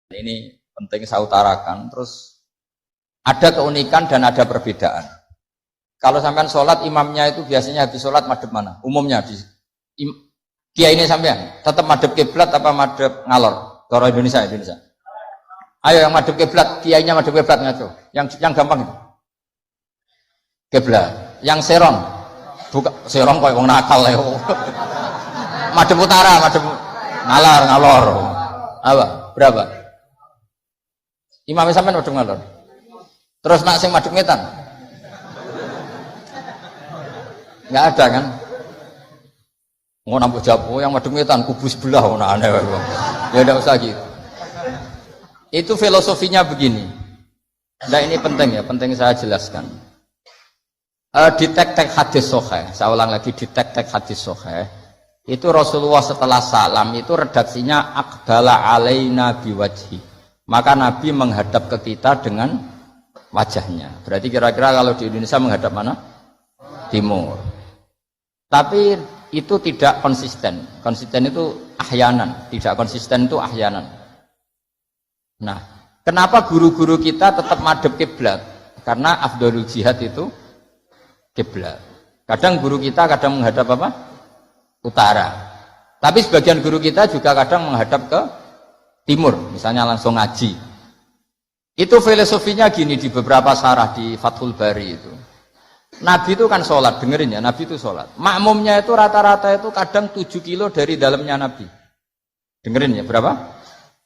Ini penting saya utarakan. Terus ada keunikan dan ada perbedaan. Kalau sampean sholat, imamnya itu biasanya habis sholat madhep mana? Umumnya di kiai ini sampean tetap madhep kiblat apa madhep ngalor? Kalau Indonesia. Ayo yang madhep kiblat, kiainya madhep kiblat ngaco. Yang gampang itu. Kiblat. Yang seron, buka seron kok wong nakal ya. Madhep utara, madhep ngalor. Apa? Berapa? Imamnya sampean madhep ngalor. Terus nak sing madhep ngetan. Enggak ada kan? Mau nampak japo yang madhep ngetan kubu sebelah ngono aneh wae. Ya enggak usah gitu. Itu filosofinya begini. Nah ini penting ya, penting saya jelaskan. Di tek-tek hadis sahih, saya ulang lagi di tek-tek hadis sahih. Itu Rasulullah setelah salam itu redaksinya aqbala alaina biwajhi. Maka Nabi menghadap ke kita dengan wajahnya. Berarti kira-kira kalau di Indonesia menghadap mana? Timur. Tapi itu tidak konsisten. Konsisten itu ahyanan, tidak konsisten itu ahyanan. Nah, kenapa guru-guru kita tetap madhep kiblat? Karena afdhalul jihad itu kiblat. Kadang guru kita kadang menghadap apa? Utara. Tapi sebagian guru kita juga kadang menghadap ke timur, misalnya langsung ngaji. Itu filosofinya gini di beberapa syarah di Fathul Bari itu. Nabi itu kan sholat, dengerin ya, Nabi itu sholat. Makmumnya itu rata-rata itu kadang 7 kilo dari dalamnya Nabi. Dengerin ya, berapa?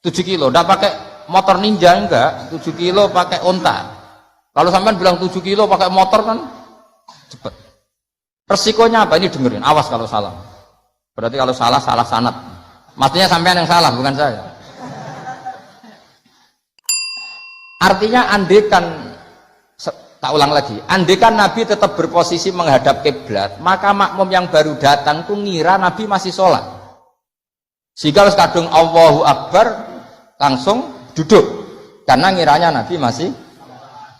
7 kilo, enggak pakai motor ninja enggak, 7 kilo pakai onta. Kalau sampean bilang 7 kilo pakai motor kan cepet. Resikonya apa? Ini dengerin, awas kalau salah. Berarti kalau salah sanad. Maksudnya sampean yang salah, bukan saya. Artinya andekan, tak ulang lagi, andekan Nabi tetap berposisi menghadap kiblat, maka makmum yang baru datang tuh ngira Nabi masih sholat. Sehingga harus kadung Allahu Akbar langsung duduk, karena ngiranya Nabi masih,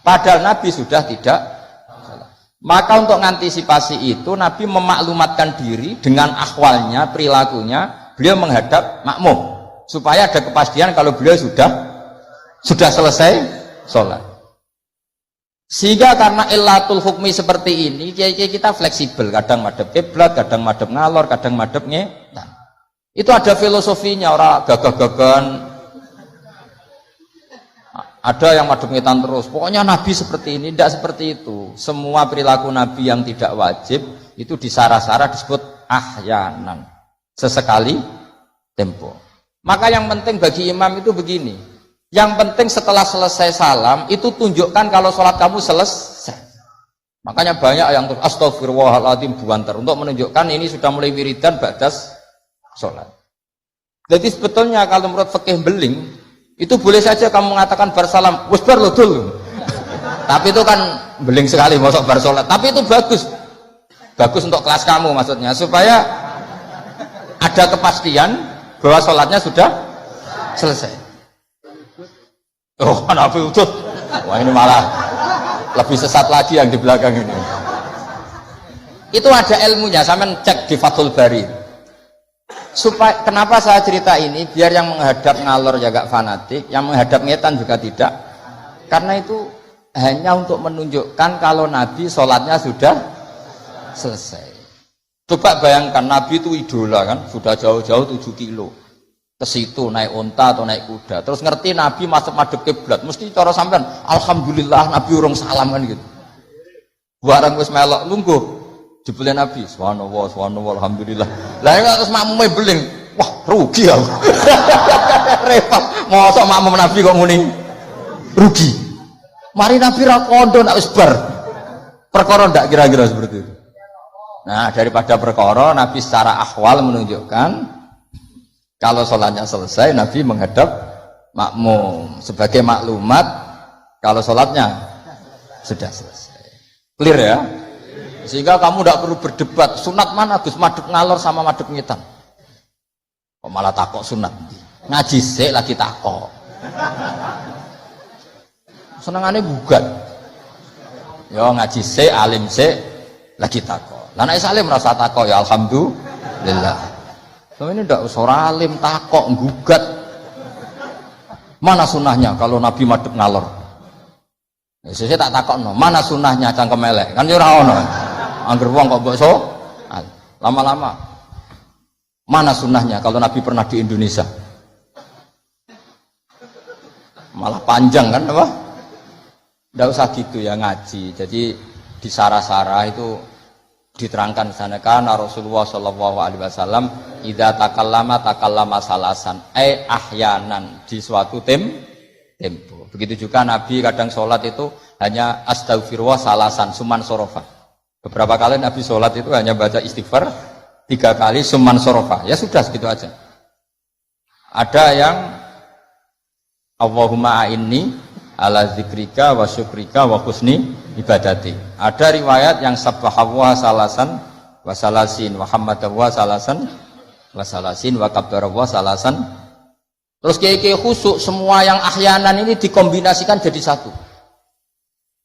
padahal Nabi sudah tidak sholat. Maka untuk mengantisipasi itu Nabi memaklumatkan diri dengan akhwalnya, perilakunya, beliau menghadap makmum supaya ada kepastian kalau beliau sudah selesai sholat. Sehingga karena illatul hukmi seperti ini, kita fleksibel, kadang madhep kiblat, kadang madhep ngalor, kadang madhep ngetan. Itu ada filosofinya, orang gagah-gagahan. Ada yang madhep ngetan terus. Pokoknya Nabi seperti ini, tidak seperti itu. Semua perilaku Nabi yang tidak wajib itu disara-sara disebut ahyanan. Sesekali tempo. Maka yang penting bagi imam itu begini. Yang penting setelah selesai salam itu tunjukkan kalau sholat kamu selesai. Makanya banyak yang terus astagfirullahaladzim buantar untuk menunjukkan ini sudah mulai wiridan ba'das sholat. Jadi sebetulnya kalau menurut fikih beling itu boleh saja kamu mengatakan bersalam wis bar lo dulu. Tapi itu kan beling sekali masuk bar sholat. Tapi itu bagus untuk kelas kamu maksudnya supaya ada kepastian bahwa sholatnya sudah selesai. Oh, Nabi udut. Wah, ini malah lebih sesat lagi yang di belakang ini. Itu ada ilmunya, sampean cek di Fathul Bari. Supaya kenapa saya cerita ini? Biar yang menghadap ngalor ya gak fanatik, yang menghadap ngetan juga tidak. Karena itu hanya untuk menunjukkan kalau Nabi sholatnya sudah selesai. Coba bayangkan Nabi itu idola kan, sudah jauh-jauh 7 kilo. Ke situ naik unta atau naik kuda, terus ngerti Nabi masuk madhep kiblat, mesti cara sampean alhamdulillah Nabi urung salam kan gitu. Barang wis melok lungguh jebule Nabi subhanallah alhamdulillah. Lah terus makmume beling, wah rugi aku. Repot, mosok makmum Nabi kok muni rugi. Mari Nabi ra kondo nak wis bar. Perkara ndak kira-kira seperti itu. Nah, daripada perkara Nabi secara akhwal menunjukkan kalau sholatnya selesai, Nabi menghadap makmum sebagai maklumat kalau sholatnya sudah selesai. Clear ya? Sehingga kamu tidak perlu berdebat sunat mana Gus, madhep ngalor sama madhep ngetan. Kok malah takok sunat? Ngaji sik lagi takok. Senengane gugat. Yo ngaji sik, alim sik lagi takok. Lah nek salim rasa takok ya alhamdulillah. Ini ndak usah alim takok gugat. Mana sunnahnya kalau Nabi madhep ngalor? Saya tak takokno, mana sunnahnya cangkem elek? Kan yo ora ono. Angger wong kok mbok lama-lama. Mana sunnahnya kalau Nabi pernah di Indonesia? Malah panjang kan apa? Nggak usah gitu ya ngaji. Jadi di Sarah-Sarah itu diterangkan sana kan Rasulullah Shallallahu Alaihi Wasallam idza takallama salasan ahyanan di suatu tempo. Begitu juga Nabi kadang sholat itu hanya astagfirullah salasan suman sorofa. Beberapa kali Nabi sholat itu hanya baca istighfar 3 kali suman sorofa. Ya sudah segitu aja. Ada yang Allahumma a'inni ala zikrika wa syukrika wa husni ibadati. Ada riwayat yang sabbahawa salasan wa salasin wa hamadawa salasan wa salasin wa kabbarawa salasan. Terus kiai-kiai khusuk semua yang ahyanan ini dikombinasikan jadi satu.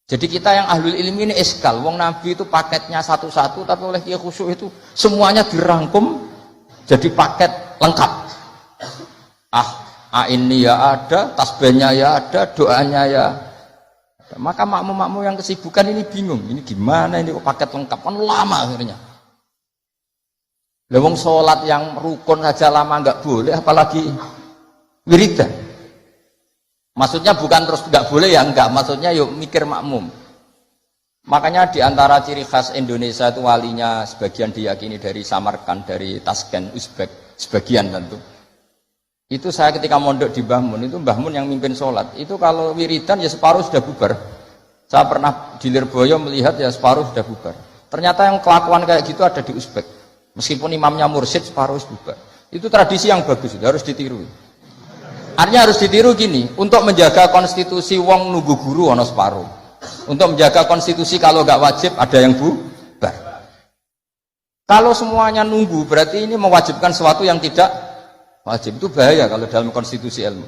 Jadi kita yang ahlul ilmi ini eskal. Wong Nabi itu paketnya satu-satu, tapi oleh kiai khusuk itu semuanya dirangkum jadi paket lengkap. Ini ya ada, tasbihnya ya ada, doanya ya ada. Maka makmum-makmum yang kesibukan ini bingung. Ini gimana ini kok paket lengkap? Kan lama akhirnya. Lewong sholat yang rukun saja lama nggak boleh, apalagi wiridan. Maksudnya bukan terus nggak boleh ya enggak. Maksudnya yuk mikir makmum. Makanya di antara ciri khas Indonesia itu walinya sebagian diyakini dari Samarkand, dari Tashkent, Uzbek, sebagian tentu. Itu saya ketika mondok di Mbah Mun, itu Mbah Mun yang mimpin sholat. Itu kalau wiridan ya separuh sudah bubar. Saya pernah di Lirboyo melihat ya separuh sudah bubar. Ternyata yang kelakuan kayak gitu ada di Uzbek. Meskipun imamnya mursyid separuh bubar. Itu tradisi yang bagus, harus ditiru. Artinya harus ditiru gini, untuk menjaga konstitusi wong nunggu guru ono separuh. Untuk menjaga konstitusi kalau nggak wajib ada yang bubar. Kalau semuanya nunggu berarti ini mewajibkan sesuatu yang tidak wajib. Itu bahaya kalau dalam konstitusi ilmu.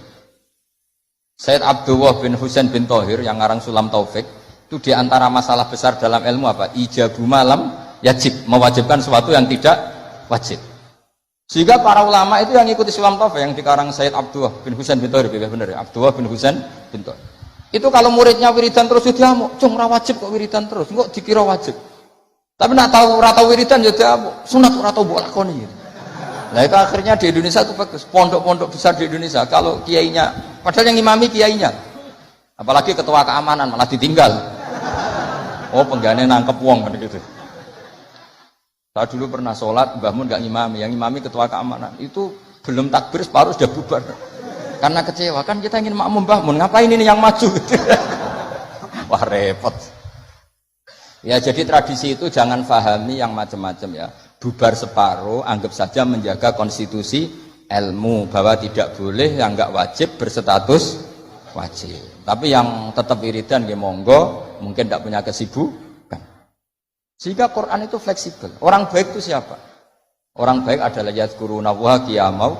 Sayyid Abdullah bin Husain bin Thohir yang ngarang Sulam Taufik itu diantara masalah besar dalam ilmu apa? Ijabu malam yajib, mewajibkan sesuatu yang tidak wajib. Sehingga para ulama itu yang ikuti Sulam Taufik yang dikarang Sayyid Abdullah bin Husain bin Thohir, benar ya? Abdullah bin Husain bin Thohir. Itu kalau muridnya wiridan terus dia mau, cung ora wajib kok wiridan terus, kok dikira wajib. Tapi nak tahu ora tau wiridan ya dia sunat ora tau mbok lakoni. Nah itu akhirnya di Indonesia itu bagus, pondok-pondok besar di Indonesia kalau kiainya, padahal yang imami kiainya, apalagi ketua keamanan malah ditinggal. Oh penggane nangkep wong kan gitu. Saya dulu pernah sholat, Mbah Mun nggak ngimami, yang ngimami ketua keamanan itu belum takbir separuh sudah bubar. Karena kecewa kan kita ingin makmum Mbah Mun, ngapain ini yang maju? Wah repot. Ya jadi tradisi itu jangan fahami yang macam-macam ya. Bubar separuh, anggap saja menjaga konstitusi ilmu bahwa tidak boleh yang enggak wajib berstatus wajib. Tapi yang tetap wiridan ya monggo, mungkin tidak punya kesibukan. Sehingga Quran itu fleksibel. Orang baik itu siapa? Orang baik adalah yadhkuruna wa qiyamau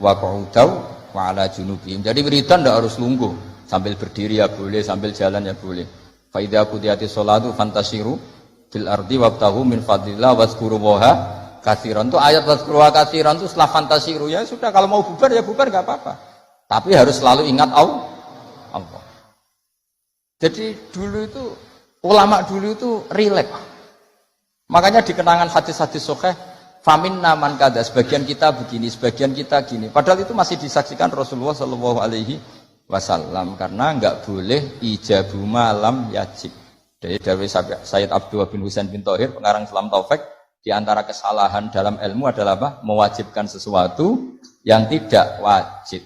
wa qu'udaw wa ala junubihim. Jadi wiridan tidak harus lungguh, sambil berdiri ya boleh, sambil jalan ya boleh. Fa idza qudiyatis sholatu fantasiru fil ardi wabtahu min fadlillah wazkurullaha katsiran. Itu ayat wazkurullaha katsiran itu setelah fantasiru ya sudah, kalau mau bubar ya bubar enggak apa-apa. Tapi harus selalu ingat Allah. Jadi dulu itu ulama dulu itu rileks. Makanya di kenangan hadis-hadis sahih faminna man kada, sebagian kita begini, sebagian kita gini. Padahal itu masih disaksikan Rasulullah Shallallahu Alaihi Wasallam karena enggak boleh ijabu malam yajib. Dari Sayyid Abdullah bin Husain bin Thohir, pengarang Sulam Taufik, di antara kesalahan dalam ilmu adalah apa? Mewajibkan sesuatu yang tidak wajib.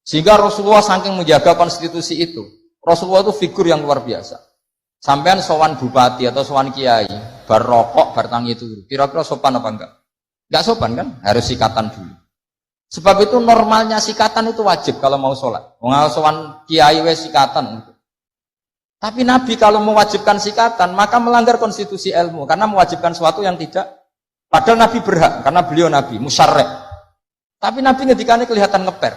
Sehingga Rasulullah saking menjaga konstitusi itu, Rasulullah itu figur yang luar biasa. Sampean sowan bupati atau sowan kiai, bar rokok, bar tangi itu, kira-kira sopan apa enggak? Enggak sopan kan? Harus sikatan dulu. Sebab itu normalnya sikatan itu wajib kalau mau sholat. Mau sowan kiai wes sikatan. Tapi Nabi kalau mewajibkan sikatan, maka melanggar konstitusi ilmu. Karena mewajibkan sesuatu yang tidak. Padahal Nabi berhak, karena beliau Nabi, musyarrek. Tapi Nabi ngedikannya kelihatan ngeper.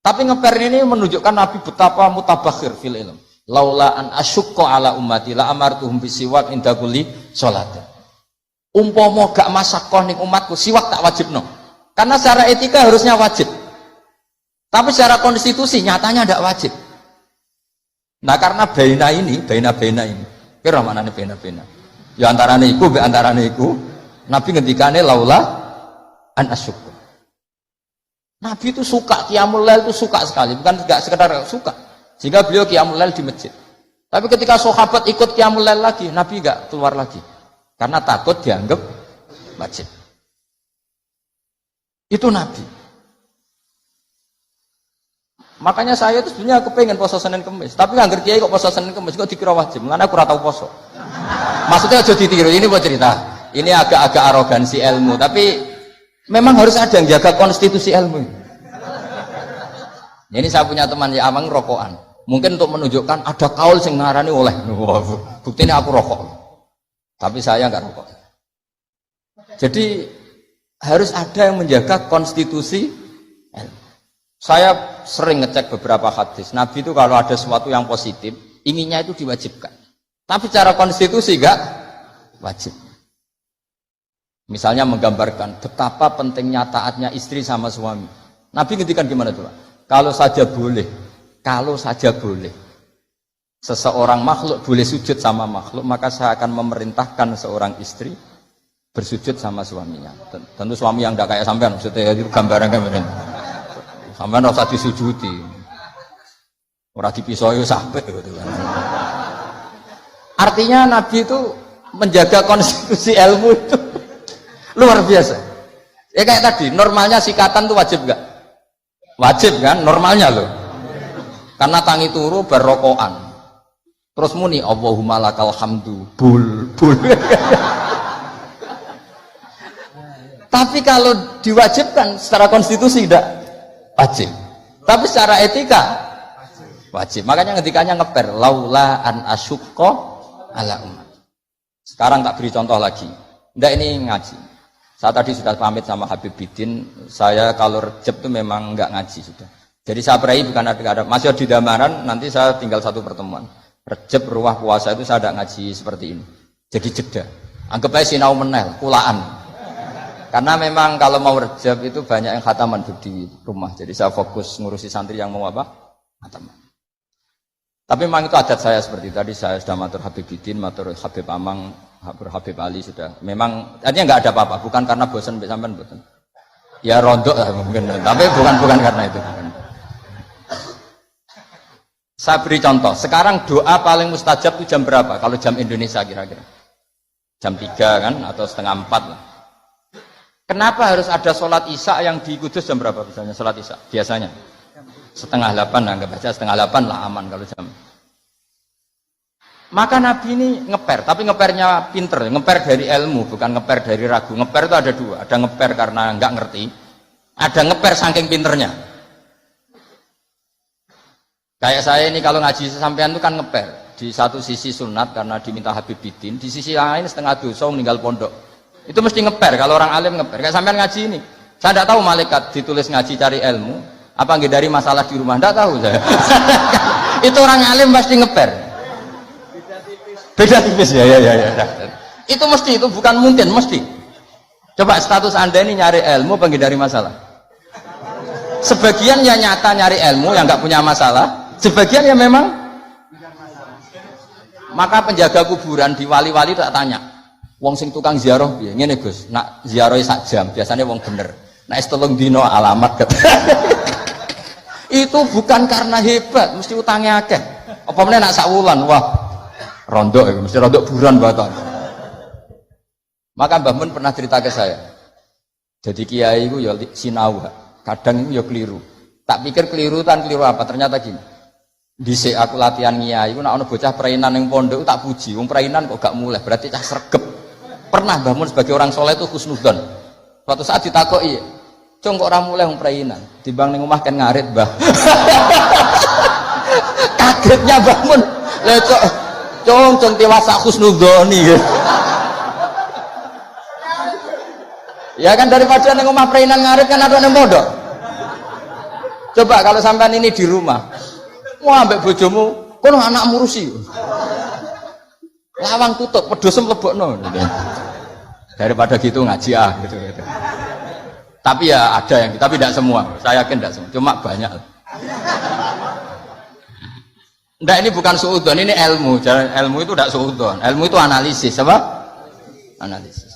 Tapi ngeper ini menunjukkan Nabi betapa mutabakhir fil ilm. Laula an asyukko ala ummati la amartuhum bisiwak inda kulli sholatin. Umpama gak masakoh ning umatku, siwak tak wajibno. Karena secara etika harusnya wajib. Tapi secara konstitusi nyatanya tidak wajib. Nah karena bena ini, kira mana nih bena? Ya antara niku, Nabi ngendikane laula an asyukur. Nabi itu suka qiyamul lail itu suka sekali, bukan enggak sekedar suka. Sehingga beliau qiyamul lail di masjid. Tapi ketika sahabat ikut qiyamul lail lagi, Nabi enggak keluar lagi. Karena takut dianggap wajib. Itu Nabi. Makanya saya itu sebenarnya kepengen poso Senin Kemis, tapi nggak ngerti kok poso Senin Kemis kok dikira wajib. Karena aku ora tau poso. Maksudnya aja ditiru. Ini buat cerita. Ini agak-agak arogansi ilmu, tapi memang harus ada yang jaga konstitusi ilmu. Ini saya punya teman ya amang rokokan. Mungkin untuk menunjukkan ada kaul sing ngarani oleh. Buktinya aku rokok. Tapi saya nggak rokok. Jadi harus ada yang menjaga konstitusi ilmu. Saya sering ngecek beberapa hadis. Nabi itu kalau ada sesuatu yang positif, inginnya itu diwajibkan. Tapi secara konstitusi enggak wajib. Misalnya menggambarkan betapa pentingnya taatnya istri sama suami. Nabi ngendikan gimana tuh? Kalau saja boleh, seseorang makhluk boleh sujud sama makhluk, maka saya akan memerintahkan seorang istri bersujud sama suaminya. Tentu suami yang tidak kayak sampean, maksudnya itu gambaran kemarin. Sampean ora usah disujudi. Ora dipisoi sampai gitu kan. Artinya Nabi itu menjaga konstitusi ilmu itu luar biasa. Ya kayak tadi, normalnya sikatan itu wajib enggak? Wajib kan normalnya loh. Karena tangi turu berrokokan. Terus muni Allahumma lakal hamdu bul. Tapi kalau diwajibkan secara konstitusi tidak wajib, tapi secara etika wajib. Makanya ketikanya ngeper laula an asyukko ala umat. Sekarang tak beri contoh lagi. Ndak ini ngaji. Saya tadi sudah pamit sama Habib Bidin. Saya kalau Rejab itu memang nggak ngaji sudah. Jadi saya berai bukan ada masih di Damaran. Nanti saya tinggal satu pertemuan. Rejab ruah puasa itu saya tidak ngaji seperti ini. Jadi jeda. Anggap aja sinau menel, kulaan. Karena memang kalau mau Rejab itu banyak yang khataman di rumah. Jadi saya fokus ngurusi santri yang mau apa? Khataman. Tapi memang itu adat saya seperti tadi. Saya sudah matur Habib Bidin, matur Habib Amang, Habib Ali sudah. Memang artinya nggak ada apa-apa. Bukan karena bosan sampean bosan. Ya rontok lah mungkin. Tapi bukan karena itu. Saya beri contoh. Sekarang doa paling mustajab itu jam berapa? Kalau jam Indonesia kira-kira. Jam 3 kan? Atau setengah 4 lah. Kenapa harus ada sholat isya yang di Kudus jam berapa misalnya sholat isya? Biasanya setengah 8, anggap aja setengah 8 lah aman kalau jam. Maka Nabi ini ngeper, tapi ngepernya pinter, ngeper dari ilmu, bukan ngeper dari ragu. Ngeper itu ada dua, ada ngeper karena nggak ngerti, ada ngeper saking pinternya. Kayak saya ini kalau ngaji sampean itu kan ngeper. Di satu sisi sunat karena diminta Habib Bidin, di sisi lain setengah dosa meninggal pondok. Itu mesti ngeper, kalau orang alim ngeper. Kayak sampean ngaji ini, saya tidak tahu malaikat ditulis ngaji cari ilmu, apa nggak dari masalah di rumah, tidak tahu saya. Itu orang alim pasti ngeper. Beda tipis ya. Itu mesti, itu bukan mungkin, mesti. Coba status anda ini nyari ilmu, apa nggak dari masalah? Sebagian ya nyata nyari ilmu yang nggak punya masalah, sebagian ya memang. Maka penjaga kuburan di wali-wali tak tanya. Wong sing tukang ziarah piye? Ngene Gus, nak ziarah sak jam, biasanya wong bener. Nek es 3 dino alamat ket. Itu bukan karena hebat, mesti utangnya akeh. Apa meneh nak sak wulan, wah. Rondok ya, mesti rondok buran baton. Maka Mbah Mun pernah cerita ke saya. Jadi kiai iku ya sinau, kadang ya keliru. Tak pikir keliru apa? Ternyata gini. Dhisik aku latihan kiai iku nek ana bocah prainan ning pondok tak puji. Wong prainan kok gak mulai, berarti cah sregep. Pernah Mbah Mun sebagai orang soleh itu husnudzon. Suatu saat ditakoki, "Cung kok ora mulai wong prainan? Timbang ning omah kan ngarit, Mbah." Kagetnya Mbah Mun. Lah cung tiwasa husnudzoni. Ya kan daripada ning omah prainan ngarit kan ada ning pondok. Coba kalau sampean ini di rumah. Wah ambek bojomu, kono anak murusi. Lawang tutup, pedosem lebokno. Daripada gitu ngaji gitu. Tapi ya ada yang, tapi tidak semua. Saya yakin tidak semua, cuma banyak. Enggak, ini bukan suudon, ini ilmu. Ilmu itu tidak suudon. Ilmu itu analisis, apa? Analisis.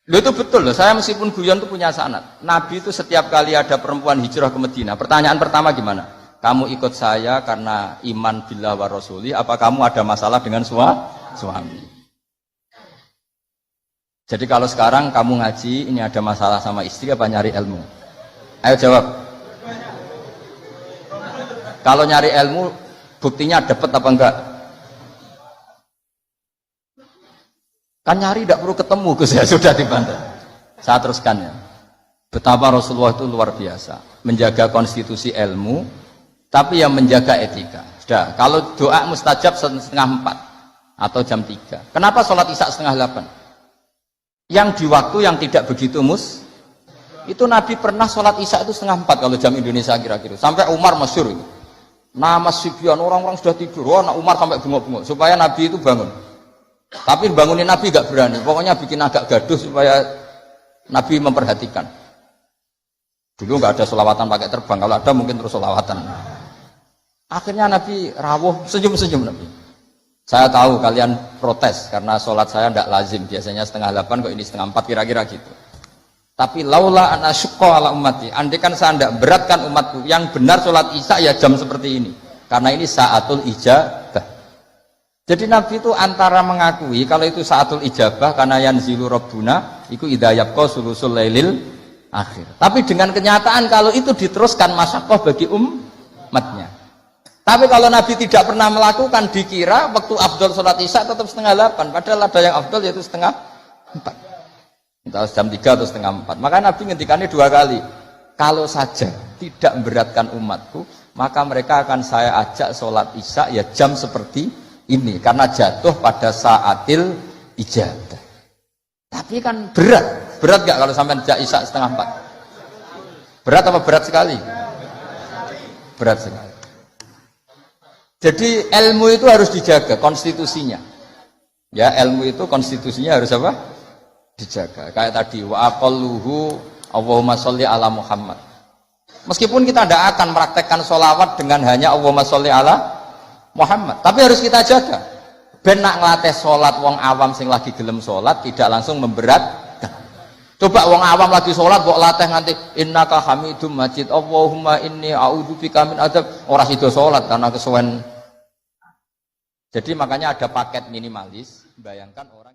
Loh itu betul loh. Saya meskipun guyon itu punya sanad. Nabi itu setiap kali ada perempuan hijrah ke Madinah, pertanyaan pertama gimana? Kamu ikut saya karena iman billah wa rasuli, apa kamu ada masalah dengan suami? Jadi kalau sekarang kamu ngaji, ini ada masalah sama istri apa nyari ilmu? Ayo jawab. Kalau nyari ilmu, buktinya dapat apa enggak? Kan nyari tidak perlu ketemu, Gus ya sudah dibantah. Saya teruskan ya. Betapa Rasulullah itu luar biasa, menjaga konstitusi ilmu, tapi yang menjaga etika. Sudah, kalau doa mustajab 3:30 atau jam 3. Kenapa sholat isya 7:30? Yang di waktu yang tidak begitu itu Nabi pernah sholat isya itu 3:30 kalau jam Indonesia kira-kira. Sampai Umar masyhur itu. Nama Sibyan, orang-orang sudah tidur. Oh, Umar sampai bengok-bengok supaya Nabi itu bangun. Tapi bangunin Nabi gak berani. Pokoknya bikin agak gaduh supaya Nabi memperhatikan. Dulu gak ada sholawatan pakai terbang. Kalau ada mungkin terus sholawatan. Akhirnya Nabi rawuh, senyum-senyum Nabi. Saya tahu kalian protes karena sholat saya tidak lazim, biasanya 7:30 kok ini 3:30 kira-kira gitu. Tapi laula an asyqa ala ummati, andai kan saya tidak beratkan umatku, yang benar sholat isya ya jam seperti ini, karena ini saatul ijabah. Jadi Nabi itu antara mengakui kalau itu saatul ijabah karena yanzilu rabbuna iku idza yabqa sulusul lailil akhir. Tapi dengan kenyataan kalau itu diteruskan masyaqqah bagi umatnya. Tapi kalau Nabi tidak pernah melakukan, dikira waktu afdol sholat isya tetap 7:30. Padahal ada yang afdol yaitu 3:30. Entah jam 3 atau 3:30. Maka Nabi ngendikannya 2 kali. Kalau saja tidak memberatkan umatku, maka mereka akan saya ajak sholat isya ya jam seperti ini. Karena jatuh pada saatil ijabah. Tapi kan berat. Berat gak kalau sampai ajak isya 3:30? Berat apa berat sekali? Berat sekali. Jadi ilmu itu harus dijaga konstitusinya. Ya, ilmu itu konstitusinya harus apa? Dijaga. Kayak tadi wa aqalluhu Allahumma sholli ala Muhammad. Meskipun kita tidak akan meraktekkan sholawat dengan hanya Allahumma sholli ala Muhammad, tapi harus kita jaga. Ben nak ngelatih sholat wong awam sing lagi gelem sholat tidak langsung memberatkan. Coba wong awam lagi sholat kok latih nganti innaka hamidum majid Allahumma inni a'udzubika min adzab, ora sida sholat karena kesuwen. Jadi makanya ada paket minimalis, bayangkan orang